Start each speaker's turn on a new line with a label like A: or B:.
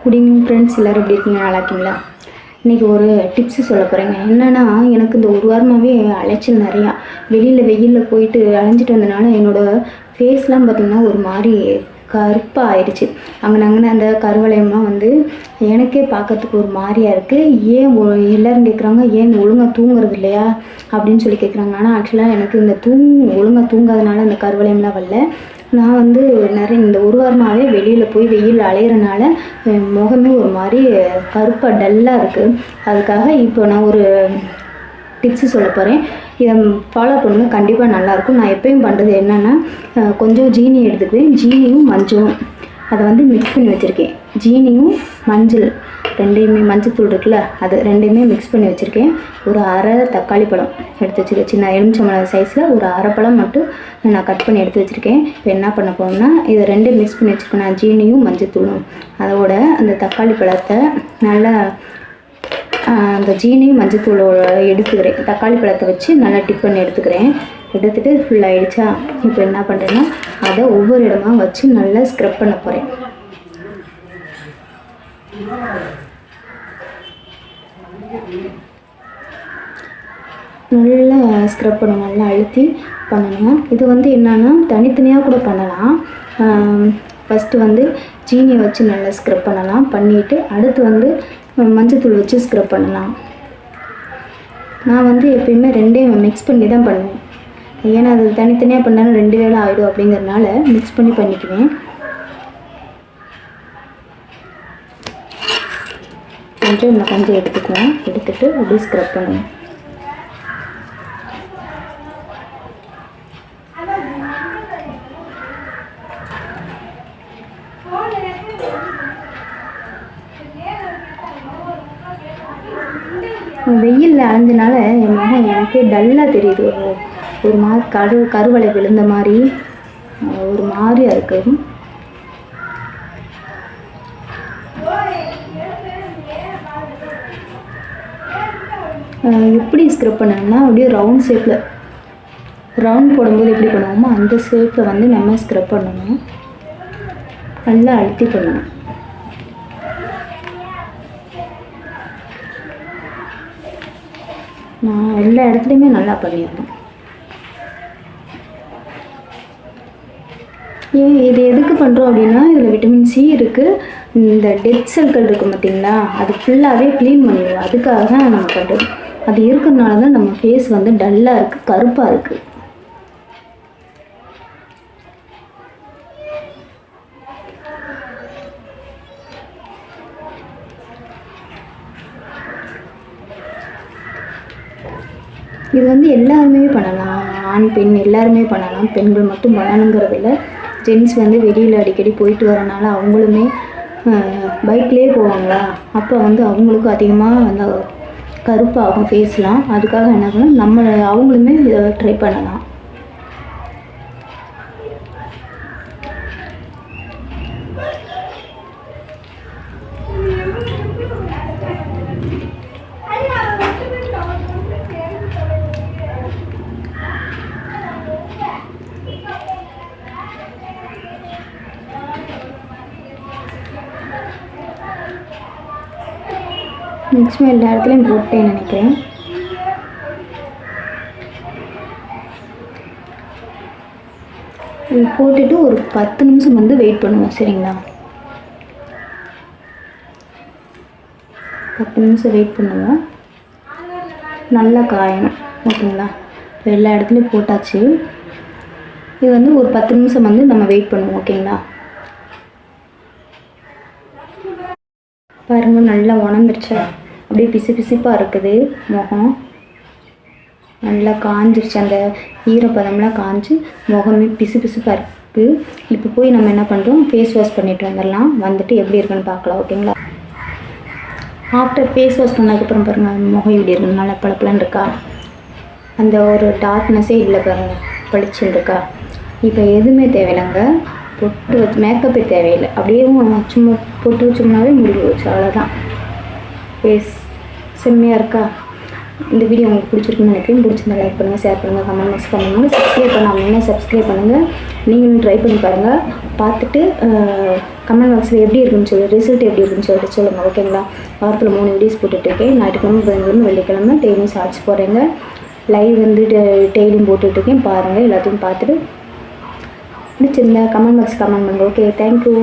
A: Good evening friends, எல்லோரும் எப்படி இருக்கீங்க? நல்லா இருக்கீங்களா? இன்றைக்கி ஒரு டிப்ஸு சொல்ல போகிறேங்க. என்னென்னா, எனக்கு இந்த ஒரு வாரமாகவே அலைச்சல் நிறையா. வெயிலில் போயிட்டு அலைஞ்சிட்டு வந்தனால என்னோடய ஃபேஸ்லாம் பார்த்திங்கன்னா ஒரு மாதிரி கருப்பாக ஆயிடுச்சு. அங்கன அந்த கருவளையம்லாம் வந்து எனக்கே பார்க்கறதுக்கு ஒரு மாதிரியாக இருக்குது. ஏன் எல்லோரும் கேட்குறாங்க, ஏன் ஒழுங்காக தூங்குறது இல்லையா அப்படின்னு சொல்லி கேட்குறாங்க. ஆனால் ஆக்சுவலாக எனக்கு இந்த ஒழுங்காக தூங்காதனால அந்த கருவளையம்லாம் வரல. நான் வந்து நிறைய இந்த ஒரு வாரமாகவே வெளியில் போய் வெயில் அலையிறனால முகமே ஒரு மாதிரி கருப்பாக டல்லாக இருக்குது. அதுக்காக இப்போ நான் ஒரு டிப்ஸு சொல்ல போகிறேன். இதை ஃபாலோ பண்ணுங்கள், கண்டிப்பாக நல்லாயிருக்கும். நான் எப்பயும் பண்ணுறது என்னென்னா, கொஞ்சம் ஜீனி எடுத்துக்குவேன். ஜீனியும் மஞ்சளும் அதை வந்து மிக்ஸ் பண்ணி வச்சுருக்கேன். ஜீனியும் மஞ்சள் ரெண்டையுமே, மஞ்சத்தூள் இருக்குல்ல, அது ரெண்டையுமே மிக்ஸ் பண்ணி வச்சுருக்கேன். ஒரு அரை தக்காளி பழம் எடுத்து வச்சுருக்கேன். சின்ன எலுமிச்சம்பழம் சைஸில் ஒரு அரை பழம் மட்டும் நான் கட் பண்ணி எடுத்து வச்சுருக்கேன். இப்போ என்ன பண்ண போகிறோம்னா, இதை ரெண்டையும் மிக்ஸ் பண்ணி வச்சுருக்கேன். நான் ஜீனியும் மஞ்சத்தூளும் அதோட அந்த தக்காளி பழத்தை நல்லா அந்த ஜீனியும் மஞ்சத்தூளோட எடுத்துக்கிறேன். தக்காளி பழத்தை வச்சு நல்லா டிப் பண்ணி எடுத்துக்கிறேன். எடுத்துகிட்டு ஃபுல்லாகிடுச்சா, இப்போ என்ன பண்ணுறேன்னா, அதை ஒவ்வொரு இடமா வச்சு நல்லா ஸ்க்ரப் பண்ண போகிறேன். நல்லா ஸ்க்ரப் பண்ணணும், நல்லா அழுத்தி பண்ணணும். இது வந்து என்னென்னா தனித்தனியாக கூட பண்ணலாம். ஃபஸ்ட்டு வந்து ஜீனியை வச்சு நல்லா ஸ்க்ரப் பண்ணலாம். பண்ணிவிட்டு அடுத்து வந்து மஞ்சத்தூள் வச்சு ஸ்க்ரப் பண்ணலாம். நான் வந்து எப்பயுமே ரெண்டையும் மிக்ஸ் பண்ணி தான் பண்ணுவேன். ஏன்னா அது தனித்தனியாக பண்ணாலும் 2 வேளை ஆகிடும் அப்படிங்கிறதுனால மிக்ஸ் பண்ணி பண்ணிக்குவேன். கொஞ்சம் எடுத்துக்குவேன். எடுத்துகிட்டு அப்படியே ஸ்க்ரப் பண்ணுவேன். வெயிலில் அலைஞ்சனால என் முகம் எனக்கே டல்லாக தெரியுது. ஒரு மாதிரி கருவளை விழுந்த மாதிரி ஒரு மாதிரியாக இருக்குது. எப்படி ஸ்க்ரப் பண்ணணும்னா, அப்படியே ரவுண்ட் ஷேப்பில், ரவுண்ட் போடும்போது எப்படி பண்ணுவோமோ அந்த ஷேப்பில் வந்து நம்ம ஸ்க்ரப் பண்ணணும். நல்லா அழுத்தி பண்ணணும். நான் எல்லா இடத்துலையுமே நல்லா பண்ணிடணும். இது எதுக்கு பண்ணுறோம் அப்படின்னா, இதில் விட்டமின் சி இருக்குது. இந்த டெட் செல்கள் இருக்குது பார்த்திங்களா, அது ஃபுல்லாகவே க்ளீன் பண்ணிடுவோம். அதுக்காக தான் நம்ம பண்ணுறோம். அது இருக்கிறதுனால தான் நம்ம ஃபேஸ் வந்து டல்லாக இருக்குது, கருப்பாக இருக்குது. இது வந்து எல்லாருமே பண்ணலாம். ஆண் பெண் எல்லாருமே பண்ணலாம். பெண்கள் மட்டும் பண்ணணுங்கிறது இல்லை. ஜென்ஸ் வந்து வெளியில் அடிக்கடி போயிட்டு வரனால அவங்களுமே பைக்லேயே போவாங்களா, அப்போ வந்து அவங்களுக்கும் அதிகமாக அந்த கருப்பாகும் ஃபேஸ்லாம். அதுக்காக என்ன பண்ணலாம், அவங்களுமே இதை ட்ரை பண்ணலாம். மேக்ஸிமம் எல்லா இடத்துலையும் போட்டேன்னு நினைக்கிறேன். போட்டுட்டு ஒரு 10 நிமிஷம் வந்து வெயிட் பண்ணுவோம். சரிங்களா? 10 நிமிஷம் வெயிட் பண்ணுவோம். நல்லா காயணும். ஓகேங்களா? எல்லா இடத்துலையும் போட்டாச்சு. இது வந்து ஒரு 10 நிமிஷம் வந்து நம்ம வெயிட் பண்ணுவோம். ஓகேங்களா? பாருங்கள், நல்லா உணர்ந்துருச்சா? அப்படியே பிசுப்பாக இருக்குது முகம். நல்லா காஞ்சிருச்சு. அந்த ஈரப்பதம்லாம் காஞ்சி முகமே பிசுப்பாக இருக்குது. இப்போ போய் நம்ம என்ன பண்ணுறோம், ஃபேஸ் வாஷ் பண்ணிட்டு வந்துடலாம். வந்துட்டு எப்படி இருக்குன்னு பார்க்கலாம். ஓகேங்களா? ஆஃப்டர் ஃபேஸ் வாஷ் பண்ணதுக்கப்புறம் பாருங்கள், முகம் இப்படி இருக்குன்னு நல்லா பளபளன்னு இருக்கா? அந்த ஒரு டார்க்னஸே இல்லை பாருங்கள், பளிச்சுன்னு இருக்கா? இப்போ எதுவுமே தேவையில்லைங்க. பொட்டு வச்சு மேக்கப்பே தேவையில்லை. அப்படியே சும்மா பொட்டு வச்சோம்னாவே முடிவு வச்சு, அவ்வளோதான். ஃபேஸ் செம்மையாக இருக்கா? இந்த வீடியோ உங்களுக்கு பிடிச்சிருக்குன்னு நினைக்கிறேன். பிடிச்சிருந்தா லைக் பண்ணுங்கள், ஷேர் பண்ணுங்கள், கமெண்ட் பண்ணுங்கள். சப்ஸ்கிரைப் பண்ணாமல் சப்ஸ்கிரைப் பண்ணுங்கள். நீங்களும் ட்ரை பண்ணி பாருங்கள். பார்த்துட்டு கமெண்ட் பாக்ஸில் எப்படி இருக்குன்னு சொல்லி ரிசல்ட் எப்படி இருக்குன்னு சொல்லிட்டு சொல்லுங்கள். ஓகேங்களா? வாரத்தில் 3 வீடியோஸ் போட்டுட்ருக்கேன். ஞாயிற்றுக்கிழமை புதன்கிழமை வெள்ளிக்கிழமை டெய்லியும் ஷார்ட்ஸ் போடுறேங்க. லைவ் வந்து டெய்லியும் போட்டுட்ருக்கேன். பாருங்கள், எல்லாத்தையும் பார்த்துட்டு பிடிச்சிருந்தா கமெண்ட் பாக்ஸ் கமெண்ட் பண்ணுங்கள். Okay, thank you.